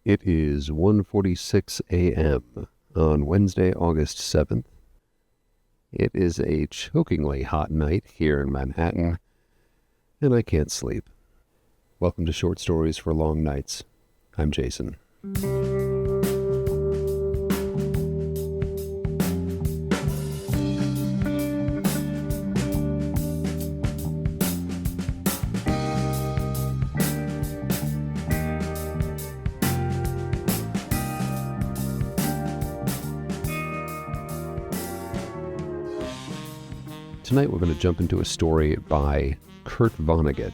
It is 1:46 a.m. on Wednesday, August 7th. It is a chokingly hot night here in Manhattan, and I can't sleep. Welcome to Short Stories for Long Nights. I'm Jason. Tonight we're going to jump into a story by Kurt Vonnegut.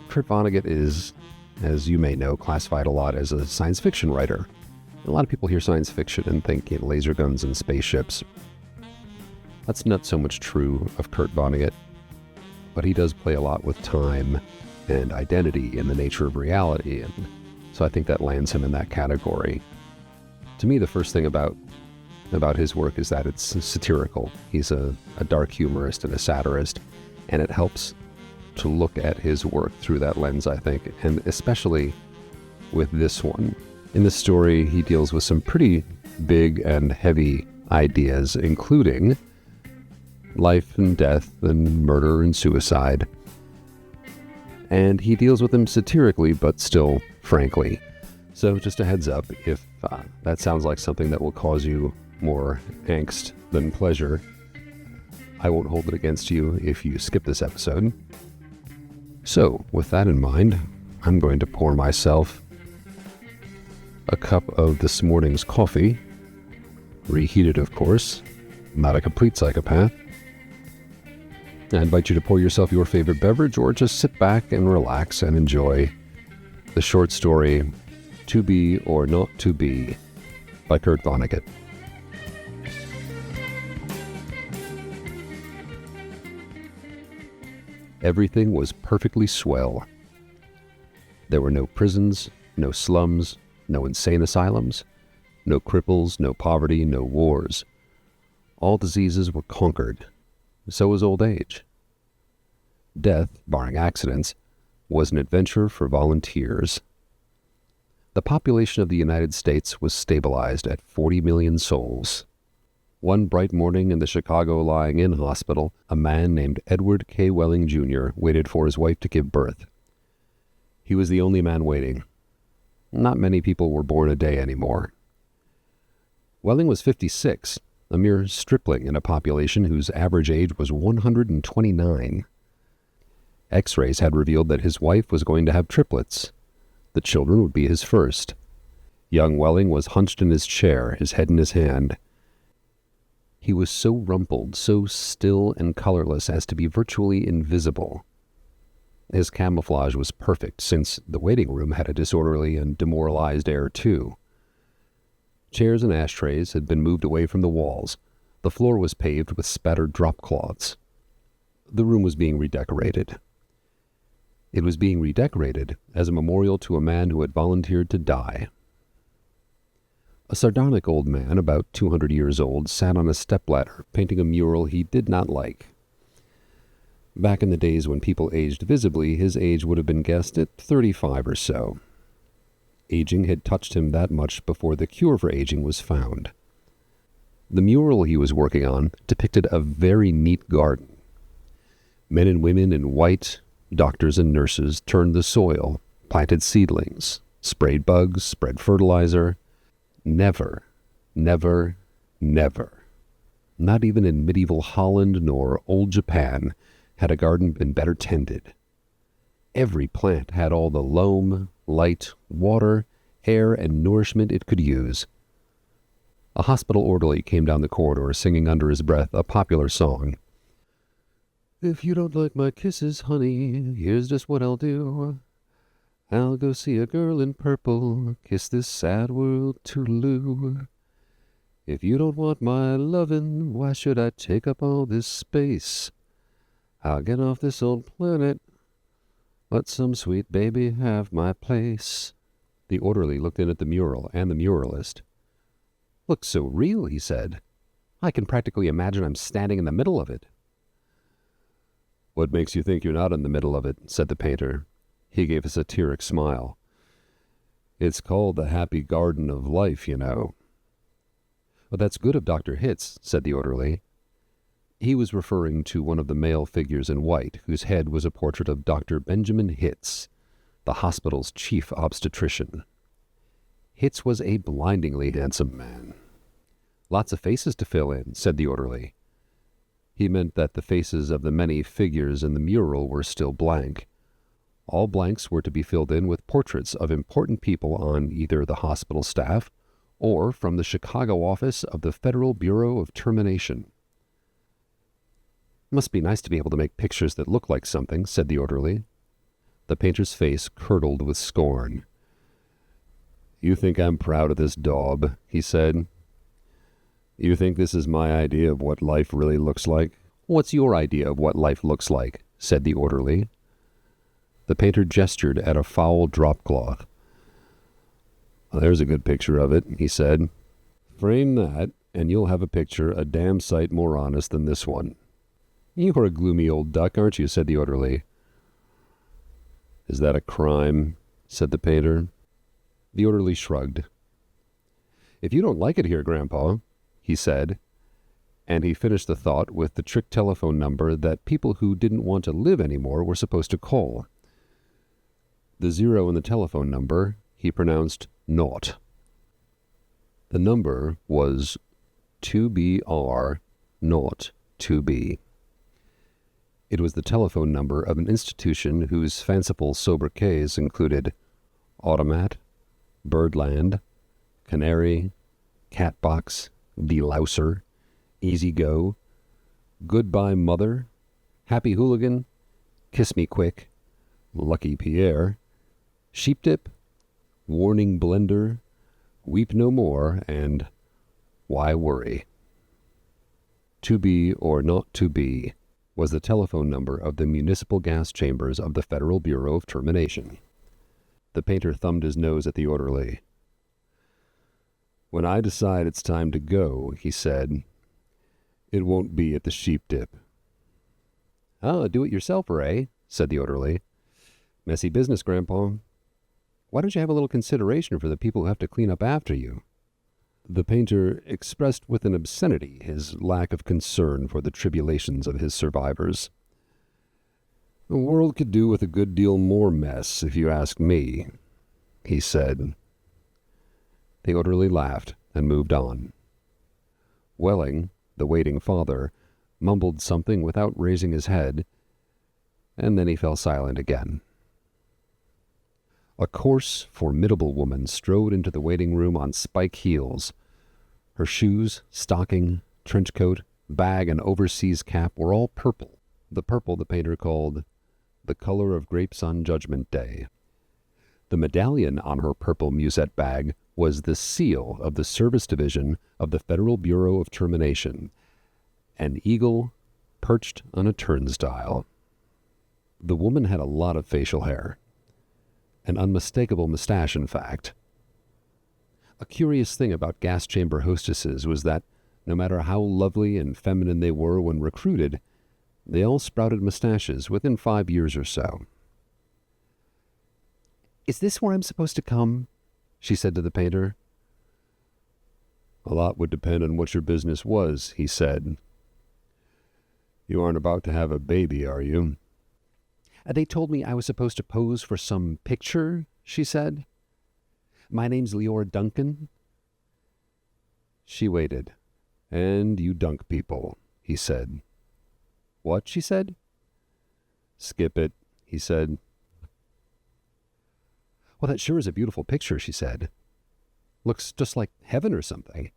Kurt Vonnegut is, as you may know, classified a lot as a science fiction writer. A lot of people hear science fiction and think laser guns and spaceships. That's not so much true of Kurt Vonnegut, but he does play a lot with time and identity and the nature of reality, and so I think that lands him in that category. To me, the first thing about his work is that it's satirical. He's a dark humorist and a satirist, and it helps to look at his work through that lens, I think, and especially with this one. In this story, he deals with some pretty big and heavy ideas, including life and death and murder and suicide. And he deals with them satirically, but still frankly. So just a heads up, if that sounds like something that will cause you more angst than pleasure, I won't hold it against you if you skip this episode. So, with that in mind, I'm going to pour myself a cup of this morning's coffee, reheated of course, not a complete psychopath. I invite you to pour yourself your favorite beverage or just sit back and relax and enjoy the short story To Be or Not To Be by Kurt Vonnegut. Everything was perfectly swell. There were no prisons, no slums, no insane asylums, no cripples, no poverty, no wars. All diseases were conquered. So was old age. Death, barring accidents, was an adventure for volunteers. The population of the United States was stabilized at 40 million souls. One bright morning in the Chicago Lying-In Hospital, a man named Edward K. Welling, Jr. waited for his wife to give birth. He was the only man waiting. Not many people were born a day anymore. Welling was 56, a mere stripling in a population whose average age was 129. X-rays had revealed that his wife was going to have triplets. The children would be his first. Young Welling was hunched in his chair, his head in his hand. He was so rumpled, so still and colorless as to be virtually invisible. His camouflage was perfect, since the waiting room had a disorderly and demoralized air too. Chairs and ashtrays had been moved away from the walls. The floor was paved with spattered drop cloths. The room was being redecorated. It was being redecorated as a memorial to a man who had volunteered to die. A sardonic old man, about 200 years old, sat on a stepladder, painting a mural he did not like. Back in the days when people aged visibly, his age would have been guessed at 35 or so. Aging had touched him that much before the cure for aging was found. The mural he was working on depicted a very neat garden. Men and women in white, doctors and nurses, turned the soil, planted seedlings, sprayed bugs, spread fertilizer. Never, never, never, not even in medieval Holland nor old Japan, had a garden been better tended. Every plant had all the loam, light, water, air, and nourishment it could use. A hospital orderly came down the corridor singing under his breath a popular song. "If you don't like my kisses, honey, here's just what I'll do. I'll go see a girl in purple, kiss this sad world toodaloo. If you don't want my lovin', why should I take up all this space? I'll get off this old planet, let some sweet baby have my place." The orderly looked in at the mural and the muralist. "Looks so real," he said. "I can practically imagine I'm standing in the middle of it." "What makes you think you're not in the middle of it?" said the painter. He gave a satiric smile. It's called the Happy Garden of Life, you know. Well, that's good of Dr. Hitz, said the orderly. He was referring to one of the male figures in white, whose head was a portrait of Dr. Benjamin Hitz, the hospital's chief obstetrician. Hitz was a blindingly handsome man. Lots of faces to fill in, said the orderly. He meant that the faces of the many figures in the mural were still blank. All blanks were to be filled in with portraits of important people on either the hospital staff or from the Chicago office of the Federal Bureau of Termination. Must be nice to be able to make pictures that look like something, said the orderly. The painter's face curdled with scorn. You think I'm proud of this daub, he said. You think this is my idea of what life really looks like? What's your idea of what life looks like? Said the orderly. The painter gestured at a foul drop-cloth. There's a good picture of it, he said. Frame that, and you'll have a picture a damn sight more honest than this one. You're a gloomy old duck, aren't you? Said the orderly. Is that a crime? Said the painter. The orderly shrugged. If you don't like it here, Grandpa, he said, and he finished the thought with the trick telephone number that people who didn't want to live anymore were supposed to call. The 0 in the telephone number he pronounced naught. The number was 2BR naught 2B. It was the telephone number of an institution whose fanciful sobriquets included Automat, Birdland, Canary, Catbox, Delouser, Easy Go, Goodbye Mother, Happy Hooligan, Kiss Me Quick, Lucky Pierre, Sheepdip, Warning Blender, Weep No More, and Why Worry? To be or not to be was the telephone number of the municipal gas chambers of the Federal Bureau of Termination. The painter thumbed his nose at the orderly. When I decide it's time to go, he said, it won't be at the Sheepdip. Oh, do-it-yourselfer, eh? Said the orderly. Messy business, Grandpa. Why don't you have a little consideration for the people who have to clean up after you? The painter expressed with an obscenity his lack of concern for the tribulations of his survivors. The world could do with a good deal more mess, if you ask me, he said. The orderly laughed and moved on. Welling, the waiting father, mumbled something without raising his head, and then he fell silent again. A coarse, formidable woman strode into the waiting room on spike heels. Her shoes, stocking, trench coat, bag, and overseas cap were all purple, the purple the painter called the color of grapes on Judgment Day. The medallion on her purple musette bag was the seal of the Service Division of the Federal Bureau of Termination, an eagle perched on a turnstile. The woman had a lot of facial hair. An unmistakable mustache, in fact. A curious thing about gas chamber hostesses was that, no matter how lovely and feminine they were when recruited, they all sprouted mustaches within 5 years or so. Is this where I'm supposed to come? She said to the painter. A lot would depend on what your business was, he said. You aren't about to have a baby, are you? They told me I was supposed to pose for some picture, she said. My name's Leora Duncan. She waited. And you dunk people, he said. What? She said. Skip it, he said. Well, that sure is a beautiful picture, she said. Looks just like heaven or something.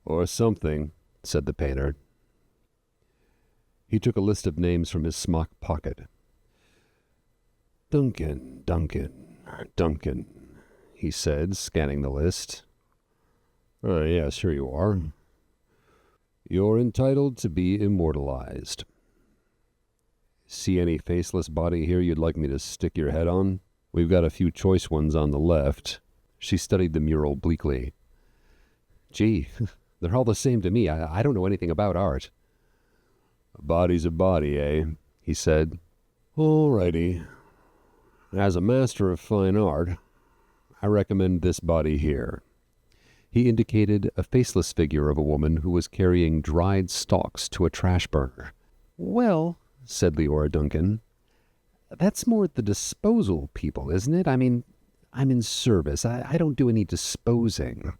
Or something, said the painter. He took a list of names from his smock pocket. Duncan, he said, scanning the list. Yes, here you are. You're entitled to be immortalized. See any faceless body here you'd like me to stick your head on? We've got a few choice ones on the left. She studied the mural bleakly. Gee, they're all the same to me. I don't know anything about art. A body's a body, eh? He said. All righty. As a master of fine art, I recommend this body here. He indicated a faceless figure of a woman who was carrying dried stalks to a trash burner. Well, said Leora Duncan, that's more the disposal people, isn't it? I mean, I'm in service. I don't do any disposing.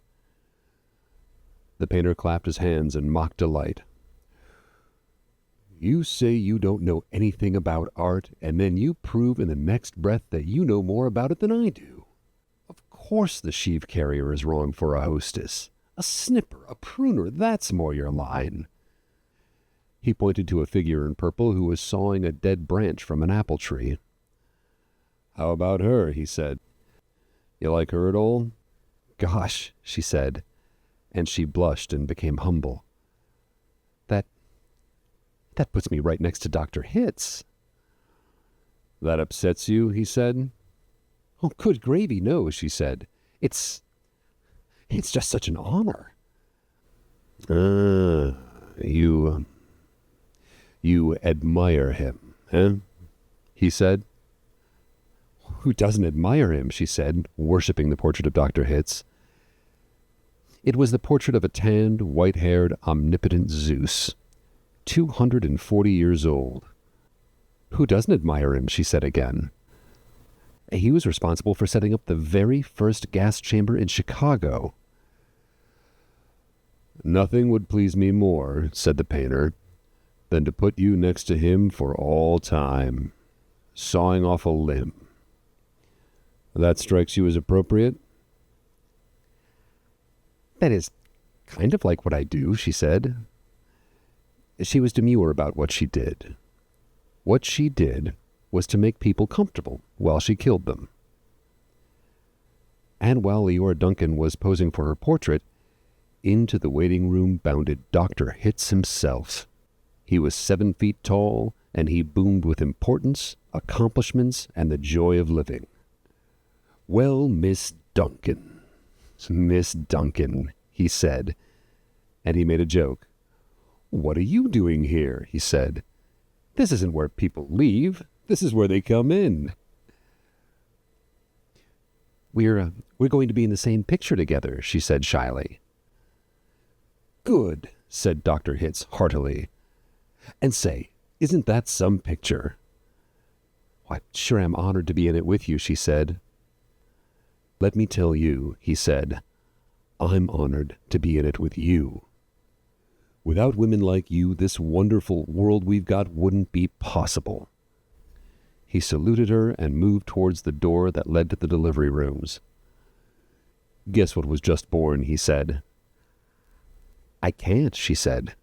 The painter clapped his hands in mock delight. You say you don't know anything about art, and then you prove in the next breath that you know more about it than I do. Of course the sheave carrier is wrong for a hostess. A snipper, a pruner, that's more your line. He pointed to a figure in purple who was sawing a dead branch from an apple tree. How about her? He said. You like her at all? Gosh, she said, and she blushed and became humble. That puts me right next to Dr. Hitz. That upsets you? He said. Oh, good gravy, no, she said. It's just such an honor. You admire him, eh? He said. Who doesn't admire him, she said, worshipping the portrait of Dr. Hitz. It was the portrait of a tanned, white-haired, omnipotent Zeus, 240 years old. Who doesn't admire him, she said again. He was responsible for setting up the very first gas chamber in Chicago. Nothing would please me more, said the painter, than to put you next to him for all time, sawing off a limb. That strikes you as appropriate? That is kind of like what I do, she said. She was demure about what she did. What she did was to make people comfortable while she killed them. And while Leora Duncan was posing for her portrait, into the waiting room bounded Dr. Hitz himself. He was 7 feet tall, and he boomed with importance, accomplishments, and the joy of living. Well, Miss Duncan, he said, and he made a joke. What are you doing here? He said. This isn't where people leave. This is where they come in. We're going to be in the same picture together, she said shyly. Good, said Dr. Hitz heartily. And say, isn't that some picture? I sure am honored to be in it with you, she said. Let me tell you, he said, I'm honored to be in it with you. Without women like you, this wonderful world we've got wouldn't be possible. He saluted her and moved towards the door that led to the delivery rooms. Guess what was just born, he said. I can't, she said.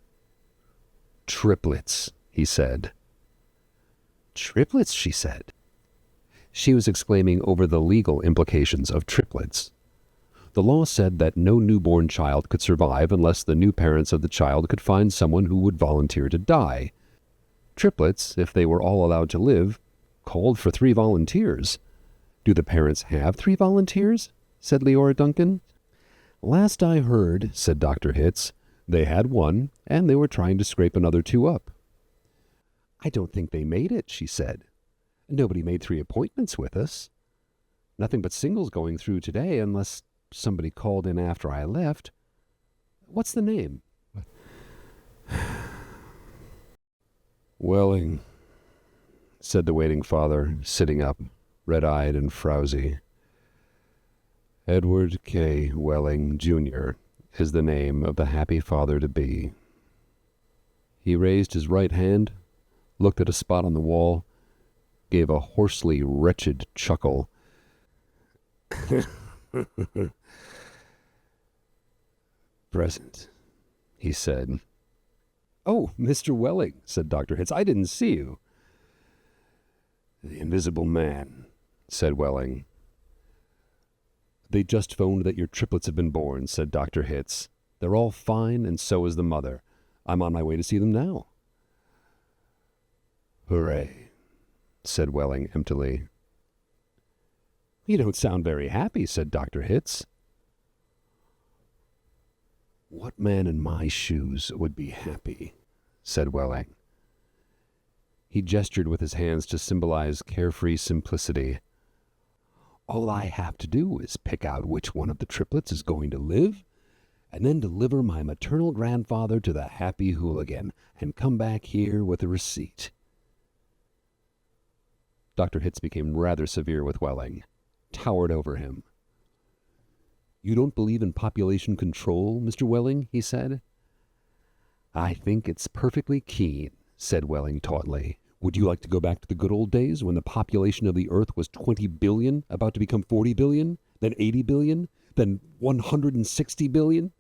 Triplets, he said. Triplets, she said. She was exclaiming over the legal implications of triplets. The law said that no newborn child could survive unless the new parents of the child could find someone who would volunteer to die. Triplets, if they were all allowed to live, called for 3 volunteers. Do the parents have 3 volunteers? Said Leora Duncan. Last I heard, said Dr. Hitz, they had 1, and they were trying to scrape another 2 up. I don't think they made it, she said. Nobody made 3 appointments with us. Nothing but singles going through today, unless somebody called in after I left. What's the name? Welling, said the waiting father, sitting up, red-eyed and frowsy. Edward K. Welling, Jr. is the name of the happy father-to-be. He raised his right hand, looked at a spot on the wall, gave a hoarsely wretched chuckle. Present, he said. Oh, Mr. Welling, said Dr. Hitz, I didn't see you. The invisible man, said Welling. They just phoned that your triplets have been born, said Dr. Hitz. They're all fine, and so is the mother. I'm on my way to see them now. Hooray, said Welling emptily. You don't sound very happy, said Dr. Hitz. What man in my shoes would be happy? Said Welling. He gestured with his hands to symbolize carefree simplicity. All I have to do is pick out which one of the triplets is going to live, and then deliver my maternal grandfather to the happy hooligan, and come back here with a receipt." Dr. Hitz became rather severe with Welling, towered over him. "You don't believe in population control, Mr. Welling?" he said. "I think it's perfectly keen," said Welling tautly. "Would you like to go back to the good old days when the population of the earth was 20 billion, about to become 40 billion, then 80 billion, then 160 billion?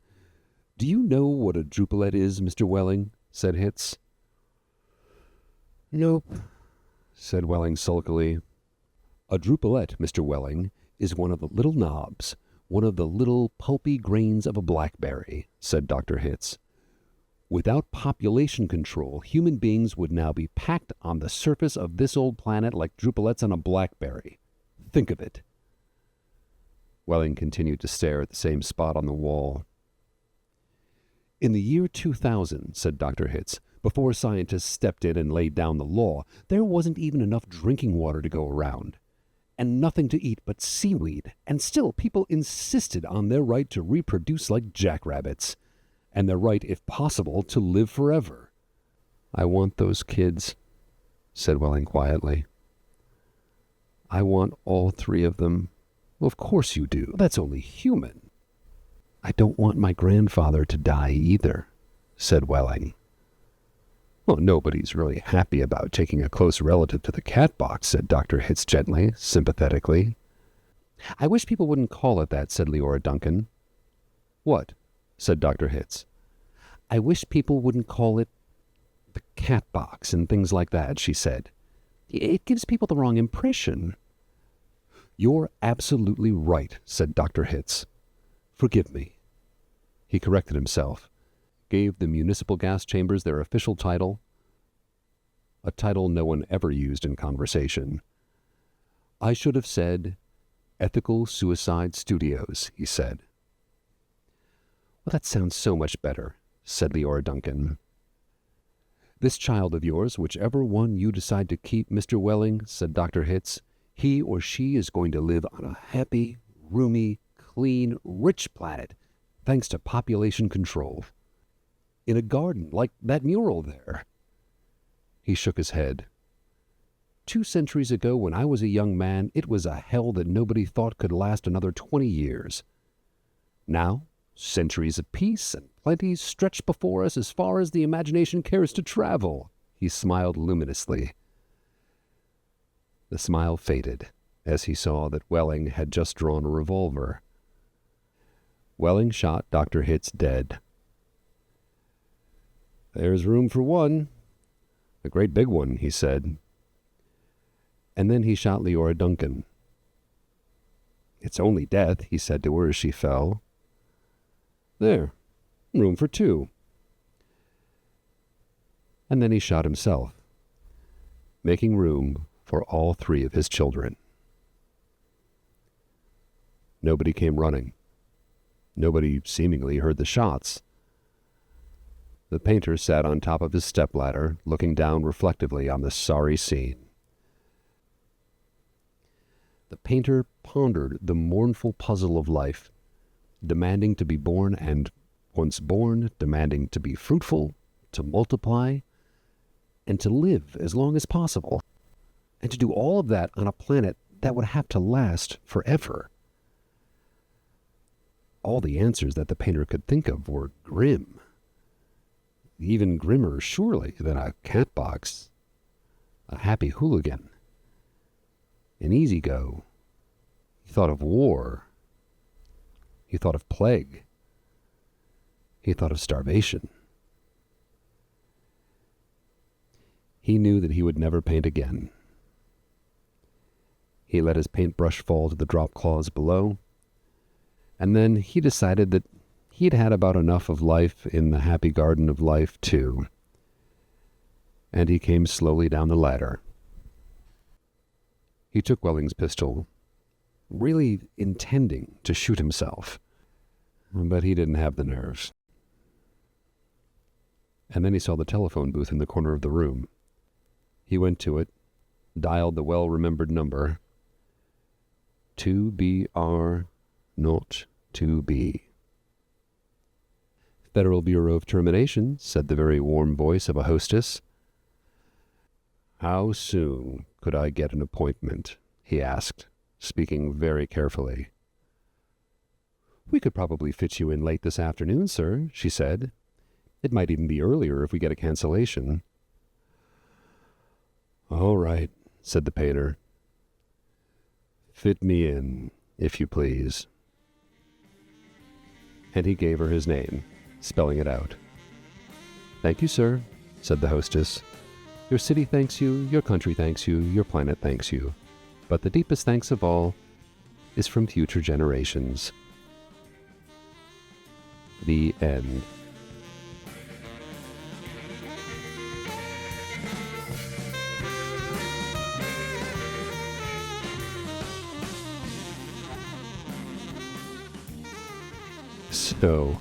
Do you know what a drupelet is, Mr. Welling?" said Hitz. "Nope," said Welling sulkily. "A drupelet, Mr. Welling, is one of the little knobs, one of the little pulpy grains of a blackberry," said Dr. Hitz. "Without population control, human beings would now be packed on the surface of this old planet like drupelets on a blackberry. Think of it." Welling continued to stare at the same spot on the wall. "In the year 2000, said Dr. Hitz, before scientists stepped in and laid down the law, there wasn't even enough drinking water to go around, and nothing to eat but seaweed, and still people insisted on their right to reproduce like jackrabbits, and their right, if possible, to live forever." "I want those kids," said Welling quietly. "I want all three of them." "Of course you do. That's only human." "I don't want my grandfather to die either," said Welling. "Well, nobody's really happy about taking a close relative to the cat box," said Dr. Hitz gently, sympathetically. "I wish people wouldn't call it that," said Leora Duncan. "What?" said Dr. Hitz. "I wish people wouldn't call it the cat box and things like that," she said. "It gives people the wrong impression." "You're absolutely right," said Dr. Hitz. "Forgive me." He corrected himself, gave the municipal gas chambers their official title, a title no one ever used in conversation. "I should have said Ethical Suicide Studios," he said. "Well, that sounds so much better," said Leora Duncan. "This child of yours, whichever one you decide to keep, Mr. Welling," said Dr. Hitz, "he or she is going to live on a happy, roomy, clean, rich planet, thanks to population control. In a garden like that mural there." He shook his head. 2 centuries ago, when I was a young man, it was a hell that nobody thought could last another 20 years. Now, centuries of peace and plenty stretch before us as far as the imagination cares to travel." He smiled luminously. The smile faded as he saw that Welling had just drawn a revolver. Welling shot Dr. Hitz dead. "There's room for one. A great big one," he said. And then he shot Leora Duncan. "It's only death," he said to her as she fell. "There, room for 2. And then he shot himself, making room for all 3 of his children. Nobody came running. Nobody seemingly heard the shots. The painter sat on top of his stepladder, looking down reflectively on the sorry scene. The painter pondered the mournful puzzle of life, demanding to be born and, once born, demanding to be fruitful, to multiply, and to live as long as possible, and to do all of that on a planet that would have to last forever. All the answers that the painter could think of were grim. Even grimmer, surely, than a cat box, a happy hooligan, an easy-go. He thought of war. He thought of plague. He thought of starvation. He knew that he would never paint again. He let his paintbrush fall to the drop cloths below, and then he decided that he'd had about enough of life in the happy garden of life, too. And he came slowly down the ladder. He took Welling's pistol, really intending to shoot himself, but he didn't have the nerves. And then he saw the telephone booth in the corner of the room. He went to it, dialed the well-remembered number. To be are not to be. Federal Bureau of Termination, said the very warm voice of a hostess. How soon could I get an appointment? He asked, speaking very carefully. We could probably fit you in late this afternoon, sir, she said. It might even be earlier if we get a cancellation. All right, said the painter. Fit me in, if you please. And he gave her his name, spelling it out. Thank you, sir, said the hostess. Your city thanks you, your country thanks you, your planet thanks you. But the deepest thanks of all is from future generations. The end. So,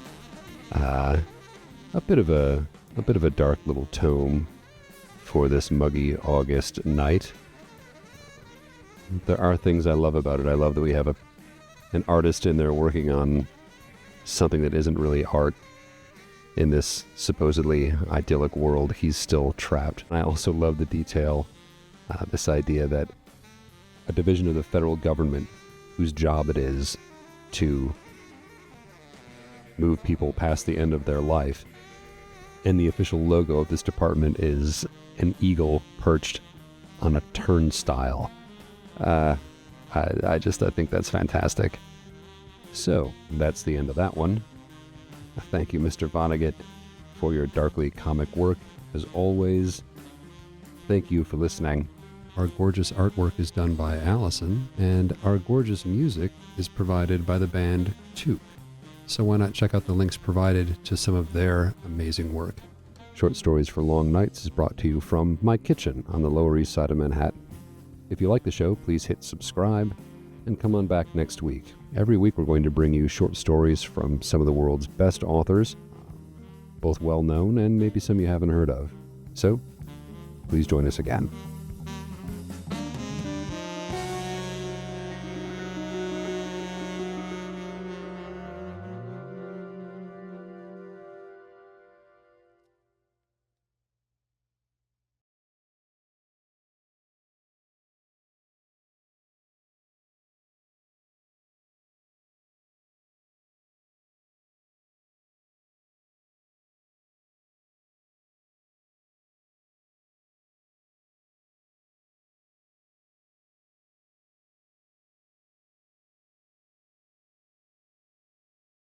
a bit of a dark little tome for this muggy August night. There are things I love about it. I love that we have an artist in there working on something that isn't really art. In this supposedly idyllic world, he's still trapped. I also love the detail, this idea that a division of the federal government whose job it is to move people past the end of their life, and the official logo of this department is an eagle perched on a turnstile. I think that's fantastic. So, that's the end of that one. Thank you, Mr. Vonnegut, for your darkly comic work. As always, thank you for listening. Our gorgeous artwork is done by Allison, and our gorgeous music is provided by the band Took. So why not check out the links provided to some of their amazing work. Short Stories for Long Nights is brought to you from my kitchen on the Lower East Side of Manhattan. If you like the show, please hit subscribe and come on back next week. Every week we're going to bring you short stories from some of the world's best authors, both well-known and maybe some you haven't heard of. So, please join us again.